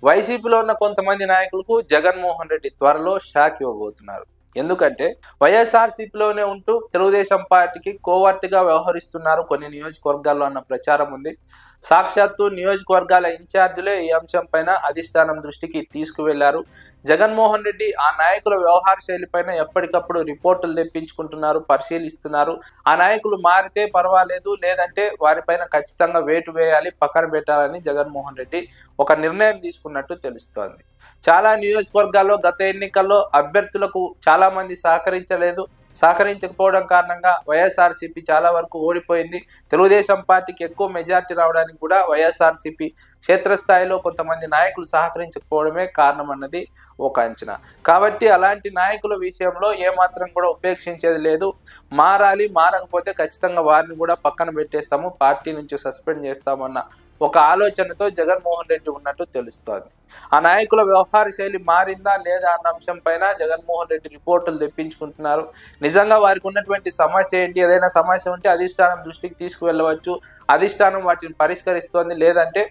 వైసీపీలో ఉన్న కొంతమంది నాయకులకు జగన్మోహన్ రెడ్డి త్వరలో షాక్ ఇవ్వబోతున్నారు. ఎందుకంటే వైఎస్ఆర్సీపీలోనే ఉంటూ తెలుగుదేశం పార్టీకి కోవర్ట్గా వ్యవహరిస్తున్నారు కొన్ని నియోజకవర్గాల్లో అన్న ప్రచారం ఉంది. సాక్షాత్తు నియోజకవర్గాల ఇన్ఛార్జీలే ఈ అంశం పైన అధిష్టానం దృష్టికి తీసుకువెళ్లారు. జగన్మోహన్ రెడ్డి ఆ నాయకుల వ్యవహార శైలి పైన ఎప్పటికప్పుడు రిపోర్టులు తెప్పించుకుంటున్నారు, పరిశీలిస్తున్నారు. ఆ నాయకులు మారితే పర్వాలేదు, లేదంటే వారిపైన ఖచ్చితంగా వేటు వేయాలి, పక్కన పెట్టాలని జగన్మోహన్ రెడ్డి ఒక నిర్ణయం తీసుకున్నట్టు తెలుస్తోంది. చాలా నియోజకవర్గాల్లో గత ఎన్నికల్లో అభ్యర్థులకు చాలా మంది సహకరించకపోవడం కారణంగా వైఎస్ఆర్సీపీ చాలా వరకు ఓడిపోయింది. తెలుగుదేశం పార్టీకి ఎక్కువ మెజార్టీ రావడానికి కూడా వైఎస్ఆర్సీపీ క్షేత్రస్థాయిలో కొంతమంది నాయకులు సహకరించకపోవడమే కారణం అన్నది ఒక అంచనా. కాబట్టి అలాంటి నాయకుల విషయంలో ఏమాత్రం కూడా ఉపేక్షించేది లేదు. మారకపోతే ఖచ్చితంగా వారిని కూడా పక్కన పెట్టేస్తాము, పార్టీ నుంచి సస్పెండ్ చేస్తామన్న ఒక ఆలోచనతో జగన్మోహన్ రెడ్డి ఉన్నట్టు తెలుస్తోంది. ఆ నాయకుల వ్యవహార శైలి మారిందా లేదా అన్న అంశం పైన జగన్మోహన్ రెడ్డి రిపోర్టులు తెప్పించుకుంటున్నారు. నిజంగా వారికి ఉన్నటువంటి సమస్య ఏంటి, ఏదైనా సమస్య ఉంటే అధిష్టానం దృష్టికి తీసుకువెళ్ళవచ్చు, అధిష్టానం వాటిని పరిష్కరిస్తోంది, లేదంటే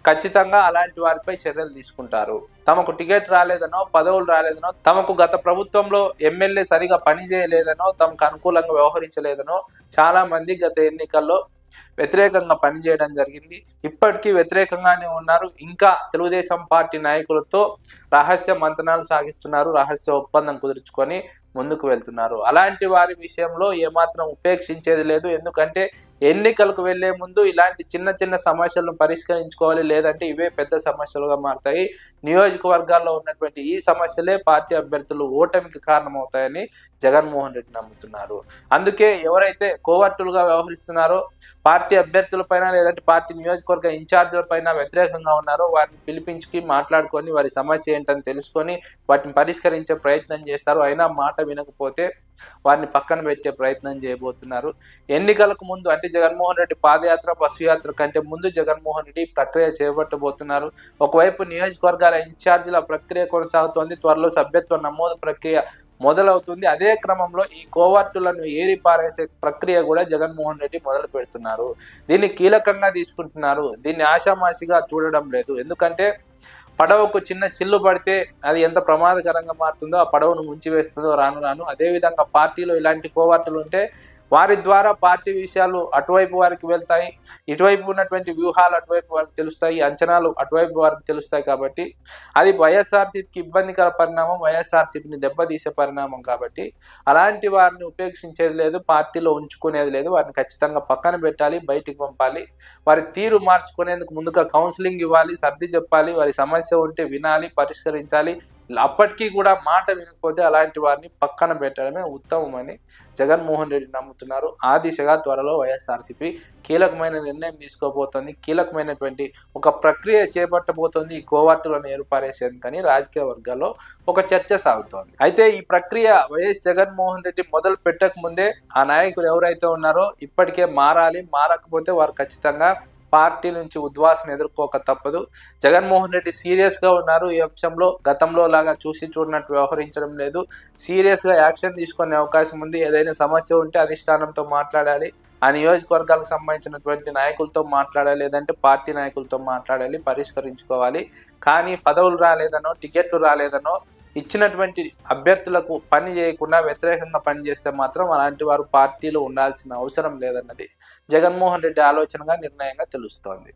ఖచ్చితంగా అలాంటి వారిపై చర్యలు తీసుకుంటారు. తమకు టికెట్ రాలేదనో, పదవులు రాలేదనో, తమకు గత ప్రభుత్వంలో ఎమ్మెల్యే సరిగా పనిచేయలేదనో, తమకు అనుకూలంగా వ్యవహరించలేదనో చాలా మంది గత ఎన్నికల్లో వ్యతిరేకంగా పనిచేయడం జరిగింది. ఇప్పటికీ వ్యతిరేకంగానే ఉన్నారు. ఇంకా తెలుగుదేశం పార్టీ నాయకులతో రహస్య మంతనాలు సాగిస్తున్నారు, రహస్య ఒప్పందం కుదుర్చుకొని ముందుకు వెళ్తున్నారు. అలాంటి వారి విషయంలో ఏమాత్రం ఉపేక్షించేది లేదు. ఎందుకంటే ఎన్నికలకు వెళ్లే ముందు ఇలాంటి చిన్న చిన్న సమస్యలను పరిష్కరించుకోవాలి, లేదంటే ఇవే పెద్ద సమస్యలుగా మారుతాయి. నియోజకవర్గాల్లో ఉన్నటువంటి ఈ సమస్యలే పార్టీ అభ్యర్థులు ఓటమికి కారణమవుతాయని జగన్మోహన్ రెడ్డి నమ్ముతున్నారు. అందుకే ఎవరైతే కోవర్టులుగా వ్యవహరిస్తున్నారో, పార్టీ అభ్యర్థుల పైన లేదంటే పార్టీ నియోజకవర్గ ఇన్ఛార్జీల పైన వ్యతిరేకంగా ఉన్నారో వారిని పిలిపించుకి మాట్లాడుకొని వారి సమస్య ఏంటని తెలుసుకొని వాటిని పరిష్కరించే ప్రయత్నం చేస్తారు. అయినా మాట వినకపోతే వారిని పక్కన పెట్టే ప్రయత్నం చేయబోతున్నారు. ఎన్నికలకు ముందు అంటే జగన్మోహన్ రెడ్డి పాదయాత్ర, బస్సు యాత్ర కంటే ముందు జగన్మోహన్ రెడ్డి ప్రక్రియ చేపట్టబోతున్నారు. ఒకవైపు నియోజకవర్గాల ఇన్ఛార్జీల ప్రక్రియ కొనసాగుతోంది, త్వరలో సభ్యత్వ నమోదు ప్రక్రియ మొదలవుతుంది. అదే క్రమంలో ఈ కోవర్టులను ఏరిపారేసే ప్రక్రియ కూడా జగన్మోహన్ రెడ్డి మొదలు పెడుతున్నారు. దీన్ని కీలకంగా తీసుకుంటున్నారు. దీన్ని ఆషామాషిగా చూడడం లేదు. ఎందుకంటే పడవకు చిన్న చిల్లు పడితే అది ఎంత ప్రమాదకరంగా మారుతుందో, ఆ పడవను ముంచివేస్తుందో రాను రాను. అదేవిధంగా పార్టీలో ఇలాంటి కోవర్టులు ఉంటే వారి ద్వారా పార్టీ విషయాలు అటువైపు వారికి వెళ్తాయి, ఇటువైపు ఉన్నటువంటి వ్యూహాలు అటువైపు వారికి తెలుస్తాయి, అంచనాలు అటువైపు వారికి తెలుస్తాయి. కాబట్టి అది వైఎస్ఆర్సీపీకి ఇబ్బందికర పరిణామం, వైఎస్ఆర్సీపీని దెబ్బతీసే పరిణామం. కాబట్టి అలాంటి వారిని ఉపేక్షించేది లేదు, పార్టీలో ఉంచుకునేది లేదు. వారిని ఖచ్చితంగా పక్కన పెట్టాలి, బయటికి పంపాలి. వారి తీరు మార్చుకునేందుకు ముందుగా కౌన్సిలింగ్ ఇవ్వాలి, సర్ది చెప్పాలి, వారి సమస్య ఉంటే వినాలి, పరిష్కరించాలి. అప్పటికీ కూడా మాట వినకపోతే అలాంటి వారిని పక్కన పెట్టడమే ఉత్తమమని జగన్మోహన్ రెడ్డి నమ్ముతున్నారు. ఆ దిశగా త్వరలో వైఎస్ఆర్సీపీ కీలకమైన నిర్ణయం తీసుకోబోతోంది, కీలకమైనటువంటి ఒక ప్రక్రియ చేపట్టబోతోంది. ఈ కోవర్టులను ఏర్పారేసేందుకని రాజకీయ వర్గాల్లో ఒక చర్చ సాగుతోంది. అయితే ఈ ప్రక్రియ వైఎస్ జగన్మోహన్ రెడ్డి మొదలు పెట్టక ముందే ఆ నాయకులు ఎవరైతే ఉన్నారో ఇప్పటికే మారకపోతే వారు ఖచ్చితంగా పార్టీ నుంచి ఉద్వాసన ఎదుర్కోక తప్పదు. జగన్మోహన్ రెడ్డి సీరియస్ గా ఉన్నారు. ఈ అంశంలో గతంలో లాగా చూసి చూడనట్టు వ్యవహరించడం లేదు. సీరియస్ గా యాక్షన్ తీసుకునే అవకాశం ఉంది. ఏదైనా సమస్య ఉంటే అధిష్టానంతో మాట్లాడాలి, ఆ నియోజకవర్గాలకు సంబంధించినటువంటి నాయకులతో మాట్లాడాలి, లేదంటే పార్టీ నాయకులతో మాట్లాడాలి, పరిష్కరించుకోవాలి. కానీ పదవులు రాలేదనో, టికెట్లు రాలేదనో, ఇచ్చినటువంటి అభ్యర్థులకు పని చేయకుండా వ్యతిరేకంగా పనిచేస్తే మాత్రం అలాంటి వారు పార్టీలో ఉండాల్సిన అవసరం లేదన్నది జగన్మోహన్ రెడ్డి ఆలోచనగా, నిర్ణయంగా తెలుస్తోంది.